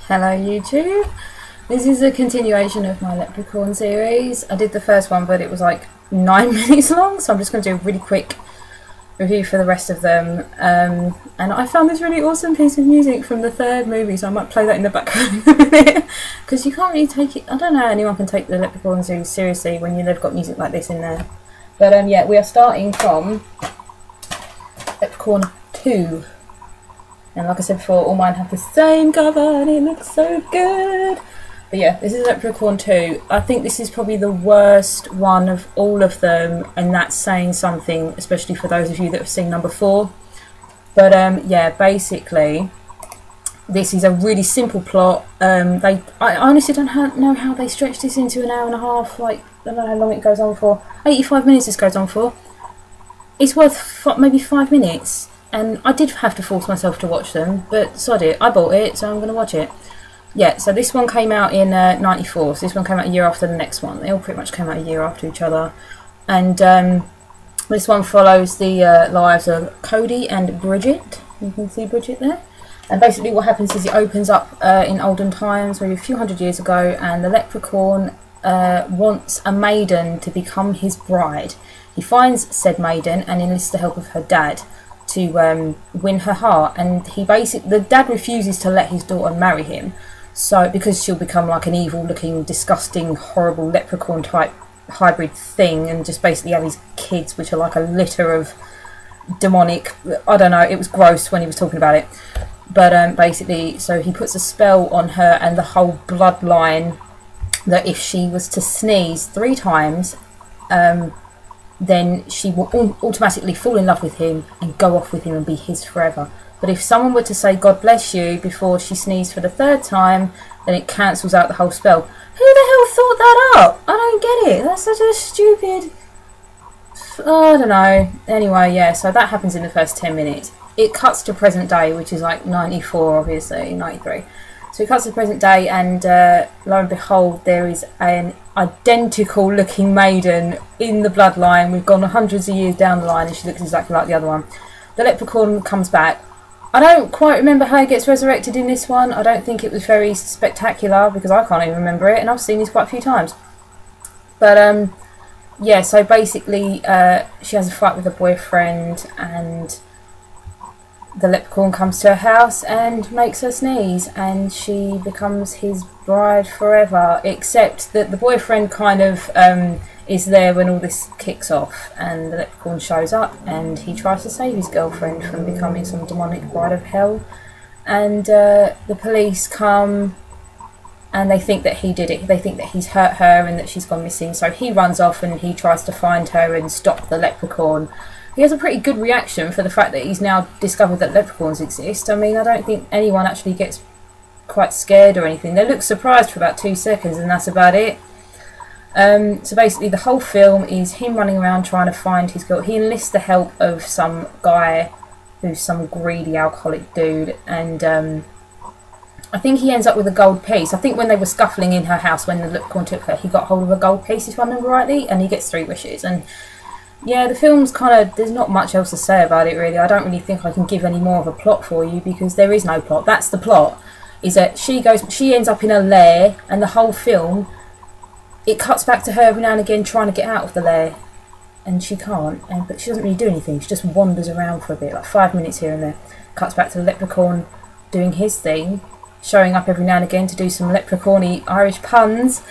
Hello YouTube. This is a continuation of my Leprechaun series. I did the first one but it was like 9 minutes long, so I'm just going to do a really quick review for the rest of them. And I found this really awesome piece of music from the third movie, so I might play that in the background in a minute, because you can't really take it, I don't know how anyone can take the Leprechaun series seriously when they've got music like this in there. But yeah, we are starting from Leprechaun 2. And like I said before, all mine have the same cover and it looks so good. But yeah, this is Leprechaun 2. I think this is probably the worst one of all of them, and that's saying something, especially for those of you that have seen number 4. But yeah, basically, this is a really simple plot. I honestly don't know how they stretched this into an hour and a half. Like, I don't know how long it goes on for. 85 minutes this goes on for. It's worth maybe 5 minutes. And I did have to force myself to watch them, but sod it, I bought it, so I'm going to watch it. Yeah, so this one came out in '94, so this one came out a year after the next one. They all pretty much came out a year after each other. And this one follows the lives of Cody and Bridget. You can see Bridget there. And basically what happens is it opens up in olden times, maybe a few hundred years ago, and the Leprechaun wants a maiden to become his bride. He finds said maiden and enlists the help of her dad to win her heart, and the dad refuses to let his daughter marry him, so because she'll become like an evil looking, disgusting, horrible leprechaun type hybrid thing, and just basically have these kids which are like a litter of demonic, I don't know, it was gross when he was talking about it. But basically, so he puts a spell on her and the whole bloodline, that if she was to sneeze 3 times, then she will automatically fall in love with him and go off with him and be his forever. But if someone were to say God bless you before she sneezed for the 3rd time, then it cancels out the whole spell. Who the hell thought that up? I don't get it. That's such a stupid... I don't know. Anyway, yeah, so that happens in the first 10 minutes. It cuts to present day, which is like 94, obviously, 93. So it cuts to the present day, and lo and behold, there is an identical looking maiden in the bloodline. We've gone hundreds of years down the line and she looks exactly like the other one. The leprechaun comes back. I don't quite remember how he gets resurrected in this one. I don't think it was very spectacular, because I can't even remember it, and I've seen this quite a few times. But yeah, so basically she has a fight with her boyfriend, and the leprechaun comes to her house and makes her sneeze, and she becomes his bride forever, except that the boyfriend kind of is there when all this kicks off, and the leprechaun shows up and he tries to save his girlfriend from becoming some demonic bride of hell, and the police come and they think that he did it. They think that he's hurt her and that she's gone missing, so he runs off and he tries to find her and stop the leprechaun. He has a pretty good reaction for the fact that he's now discovered that leprechauns exist. I mean, I don't think anyone actually gets quite scared or anything. They look surprised for about 2 seconds and that's about it. So basically the whole film is him running around trying to find his girl. He enlists the help of some guy who's some greedy alcoholic dude, and I think he ends up with a gold piece. I think when they were scuffling in her house when the leprechaun took her, he got hold of a gold piece, if I remember rightly, and he gets 3 wishes. And yeah, the film's kind of, there's not much else to say about it really. I don't really think I can give any more of a plot for you, because there is no plot. That's the plot, is that she ends up in a lair, and the whole film, it cuts back to her every now and again trying to get out of the lair, and she can't, but she doesn't really do anything. She just wanders around for a bit, like 5 minutes here and there. Cuts back to the leprechaun doing his thing, showing up every now and again to do some leprechaun-y Irish puns,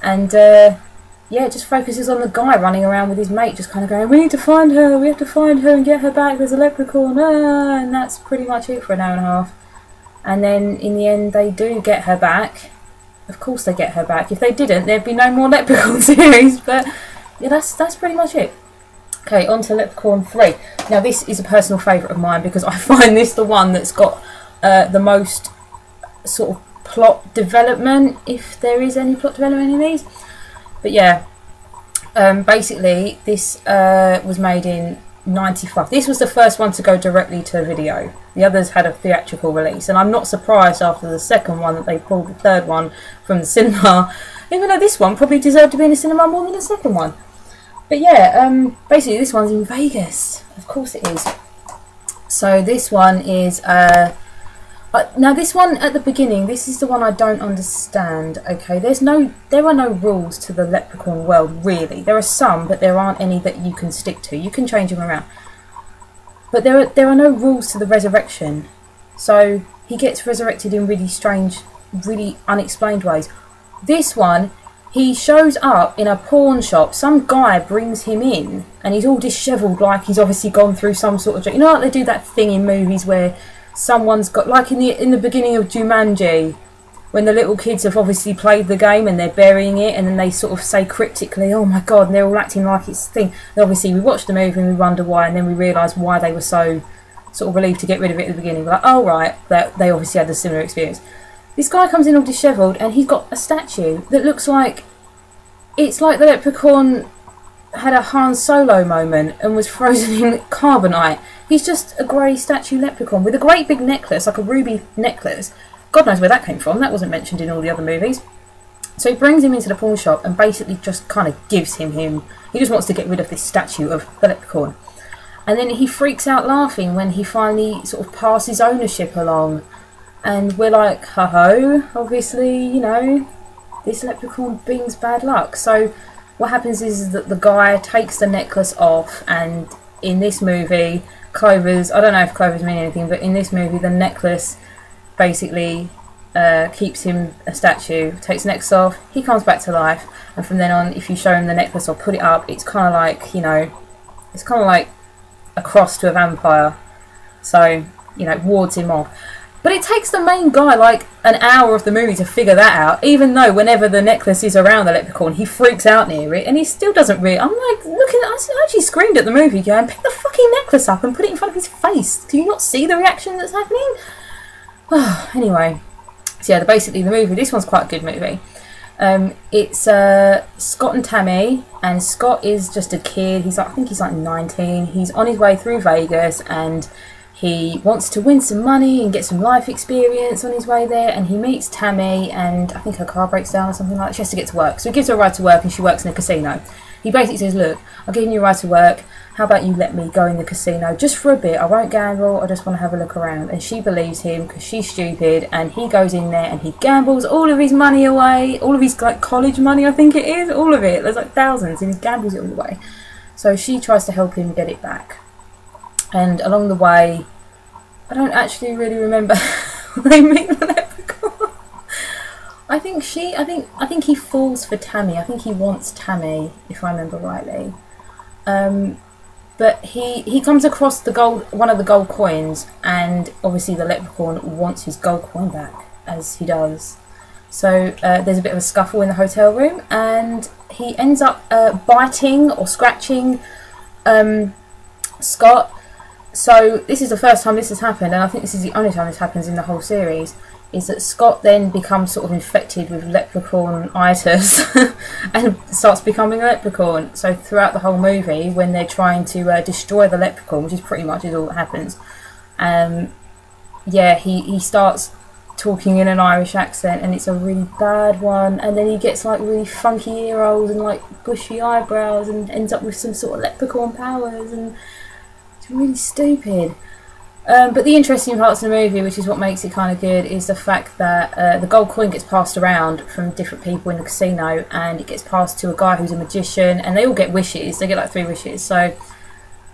and yeah, it just focuses on the guy running around with his mate, just kind of going, we need to find her, we have to find her and get her back, there's a leprechaun, and that's pretty much it for an hour and a half. And then in the end they do get her back. Of course they get her back. If they didn't, there'd be no more Leprechaun series, but yeah, that's pretty much it. Okay, on to Leprechaun 3. Now this is a personal favourite of mine, because I find this the one that's got the most sort of plot development, if there is any plot development in these. But yeah, basically this was made in 95. This was the first one to go directly to video. The others had a theatrical release, and I'm not surprised after the second one that they pulled the 3rd one from the cinema, even though this one probably deserved to be in the cinema more than the second one. But yeah, basically this one's in Vegas. Of course it is. So this one is Now this one at the beginning, this is the one I don't understand. Okay, there are no rules to the Leprechaun world, really. There are some, but there aren't any that you can stick to. You can change them around, but there are no rules to the resurrection. So he gets resurrected in really strange, really unexplained ways. This one, he shows up in a pawn shop. Some guy brings him in, and he's all dishevelled, like he's obviously gone through some sort of... You know, like they do that thing in movies where someone's got, like in the beginning of Jumanji, when the little kids have obviously played the game and they're burying it, and then they sort of say cryptically, "Oh my God," and they're all acting like it's a thing. And obviously we watch the movie and we wonder why, and then we realise why they were so sort of relieved to get rid of it at the beginning. We're like, oh right, that they obviously had a similar experience. This guy comes in all dishevelled, and he's got a statue that looks like... It's like the Leprechaun had a Han Solo moment and was frozen in carbonite. He's just a grey statue Leprechaun with a great big necklace, like a ruby necklace. God knows where that came from. That wasn't mentioned in all the other movies. So he brings him into the pawn shop and basically just kind of gives him. He just wants to get rid of this statue of the Leprechaun. And then he freaks out laughing when he finally sort of passes ownership along. And we're like, ho-ho, obviously, you know, this Leprechaun brings bad luck. So what happens is that the guy takes the necklace off, and in this movie, Clover's... I don't know if Clover's mean anything, but in this movie, the necklace basically keeps him a statue, takes the necklace off, he comes back to life, and from then on, if you show him the necklace or put it up, it's kind of like, you know, it's kind of like a cross to a vampire. So, you know, it wards him off. But it takes the main guy like an hour of the movie to figure that out, even though whenever the necklace is around the Leprechaun, he freaks out near it, and he still doesn't really... I'm like, I actually screamed at the movie going, pick the fucking necklace up and put it in front of his face. Do you not see the reaction that's happening? Anyway, so yeah, basically the movie, this one's quite a good movie. It's Scott and Tammy, and Scott is just a kid. He's like, I think he's like 19. He's on his way through Vegas, and he wants to win some money and get some life experience on his way there, and he meets Tammy, and I think her car breaks down or something like that. She has to get to work. So he gives her a ride to work, and she works in a casino. He basically says, look, I'll give you a ride to work. How about you let me go in the casino just for a bit? I won't gamble. I just want to have a look around. And she believes him because she's stupid, and he goes in there and he gambles all of his money away. All of his like college money, I think it is. All of it. There's like thousands, and he gambles it all away. So she tries to help him get it back. And along the way, I don't actually really remember when they meet the Leprechaun. I think he falls for Tammy. I think he wants Tammy, if I remember rightly. But he comes across one of the gold coins, and obviously the Leprechaun wants his gold coin back, as he does. So there's a bit of a scuffle in the hotel room, and he ends up biting or scratching Scott. So this is the first time this has happened, and I think this is the only time this happens in the whole series, is that Scott then becomes sort of infected with leprechaun-itis and starts becoming a leprechaun. So throughout the whole movie, when they're trying to destroy the leprechaun, which is pretty much all that happens, yeah, he starts talking in an Irish accent, and it's a really bad one, and then he gets like really funky ear rolls and like bushy eyebrows and ends up with some sort of leprechaun powers, and it's really stupid. But the interesting parts of the movie, which is what makes it kind of good, is the fact that the gold coin gets passed around from different people in the casino, and it gets passed to a guy who's a magician, and they all get wishes. They get like 3 wishes. So,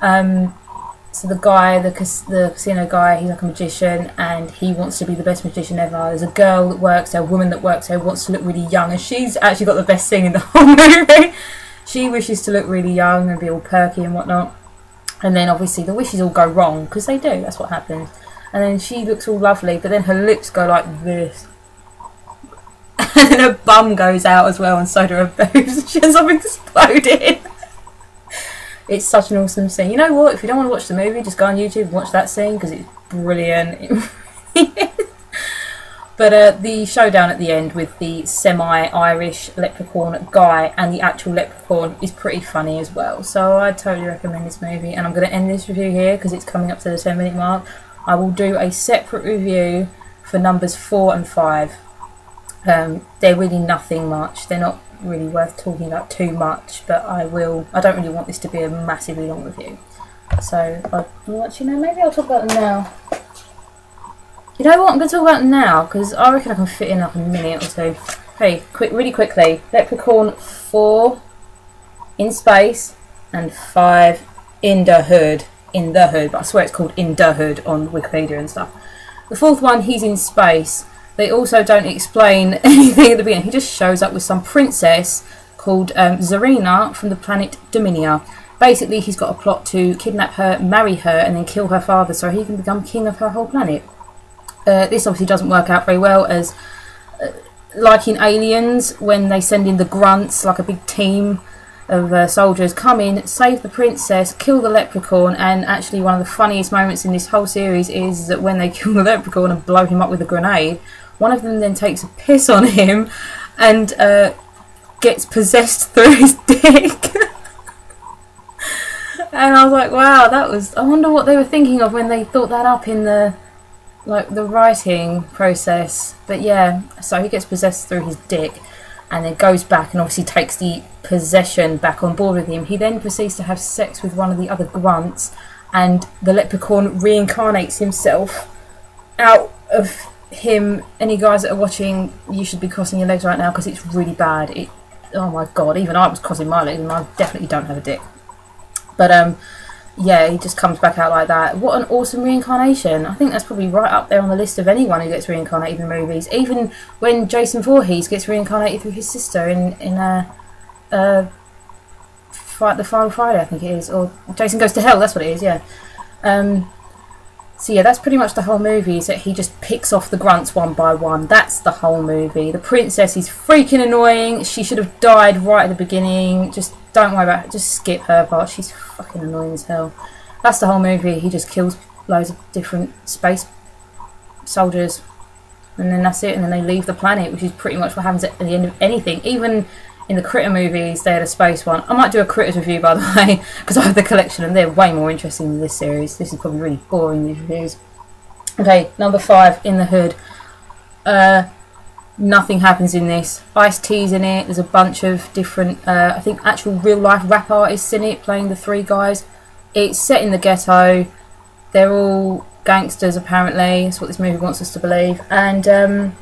so the guy, the casino guy, he's like a magician, and he wants to be the best magician ever. There's a girl that works there, a woman that works there, who wants to look really young, and she's actually got the best thing in the whole movie. She wishes to look really young and be all perky and whatnot. And then obviously the wishes all go wrong, because they do, that's what happens. And then she looks all lovely, but then her lips go like this. And then her bum goes out as well, and so do her boobs. She ends up exploding. It's such an awesome scene. You know what, if you don't want to watch the movie, just go on YouTube and watch that scene, because it's brilliant. But the showdown at the end with the semi-Irish leprechaun guy and the actual leprechaun is pretty funny as well. So I totally recommend this movie, and I'm going to end this review here because it's coming up to the 10-minute mark. I will do a separate review for numbers 4 and 5. They're really nothing much. They're not really worth talking about too much, but I don't really want this to be a massively long review. So I'll let you know. Maybe I'll talk about them now. You know what I'm going to talk about now, because I reckon I can fit in like a minute or two. Hey, really quickly. Leprechaun 4 in space and 5 in the hood. In the hood, but I swear it's called in the hood on Wikipedia and stuff. The 4th one, he's in space. They also don't explain anything at the beginning. He just shows up with some princess called Zarina from the planet Dominia. Basically, he's got a plot to kidnap her, marry her, and then kill her father so he can become king of her whole planet. This obviously doesn't work out very well, as like in Aliens, when they send in the grunts, like a big team of soldiers, come in, save the princess, kill the leprechaun. And actually one of the funniest moments in this whole series is that when they kill the leprechaun and blow him up with a grenade, one of them then takes a piss on him and gets possessed through his dick. And I was like, wow, that was, I wonder what they were thinking of when they thought that up in the writing process. But yeah, so he gets possessed through his dick and then goes back and obviously takes the possession back on board with him. He then proceeds to have sex with one of the other grunts, and the leprechaun reincarnates himself out of him. Any guys that are watching, you should be crossing your legs right now, because it's really bad. Oh my god, even I was crossing my legs, and I definitely don't have a dick. But yeah, he just comes back out like that. What an awesome reincarnation. I think that's probably right up there on the list of anyone who gets reincarnated in the movies. Even when Jason Voorhees gets reincarnated through his sister in The Final Friday, I think it is. Or Jason Goes to Hell, that's what it is, yeah. So yeah, that's pretty much the whole movie, is that he just picks off the grunts one by one. That's the whole movie. The princess is freaking annoying. She should have died right at the beginning. Just don't worry about it. Just skip her part. She's fucking annoying as hell. That's the whole movie. He just kills loads of different space soldiers, and then that's it. And then they leave the planet, which is pretty much what happens at the end of anything. Even in the Critter movies, they had a space one. I might do a Critters review, by the way, because I have the collection and they're way more interesting than this series. This is probably really boring, these reviews. Okay, number 5, In the Hood. Nothing happens in this. Ice-T's in it. There's a bunch of different, I think, actual real-life rap artists in it, playing the 3 guys. It's set in the ghetto. They're all gangsters, apparently. That's what this movie wants us to believe. And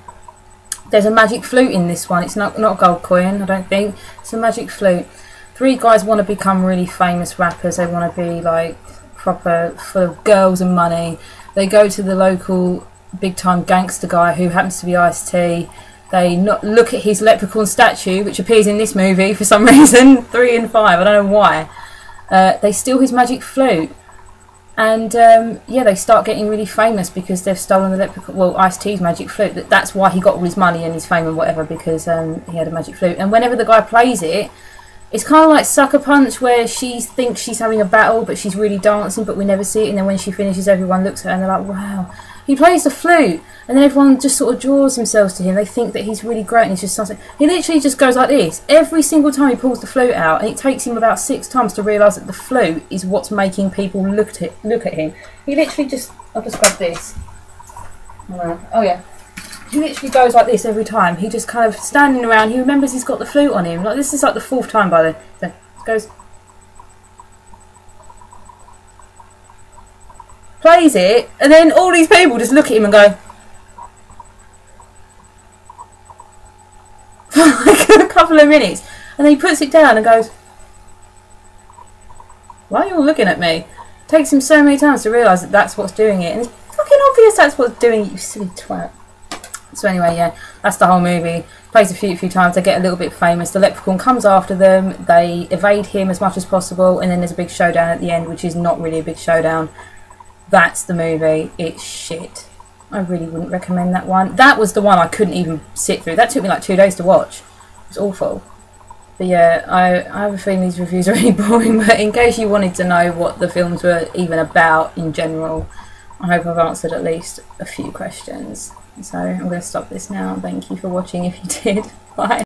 there's a magic flute in this one. It's not a gold coin, I don't think. It's a magic flute. 3 guys want to become really famous rappers. They want to be like proper, full of girls and money. They go to the local big-time gangster guy who happens to be Ice-T. They look at his leprechaun statue, which appears in this movie for some reason. 3 and 5, I don't know why. They steal his magic flute. And yeah, they start getting really famous because they've stolen the leprechaun. Well, Ice-T's magic flute. That's why he got all his money and his fame and whatever, because he had a magic flute. And whenever the guy plays it, it's kind of like Sucker Punch, where she thinks she's having a battle, but she's really dancing, but we never see it. And then when she finishes, everyone looks at her and they're like, "Wow, he plays the flute." And then everyone just sort of draws themselves to him. They think that he's really great, and he's just something. He literally just goes like this every single time he pulls the flute out, and it takes him about 6 times to realise that the flute is what's making people look at him. He literally just. I'll just grab this. Oh yeah. He literally goes like this every time. He just kind of standing around. He remembers he's got the flute on him. Like, this is like the 4th time by the. So goes. Plays it, and then all these people just look at him and go for like a couple of minutes, and then he puts it down and goes, "Why are you all looking at me?" It takes him so many times to realise that that's what's doing it, and it's fucking obvious that's what's doing it, you silly twat. So anyway, yeah, that's the whole movie. Plays a few times, they get a little bit famous. The leprechaun comes after them, they evade him as much as possible, and then there's a big showdown at the end, which is not really a big showdown. That's the movie. It's shit. I really wouldn't recommend that one. That was the one I couldn't even sit through. That took me like 2 days to watch. It was awful. But yeah, I have a feeling these reviews are really boring, but in case you wanted to know what the films were even about in general, I hope I've answered at least a few questions. So I'm going to stop this now. Thank you for watching if you did. Bye.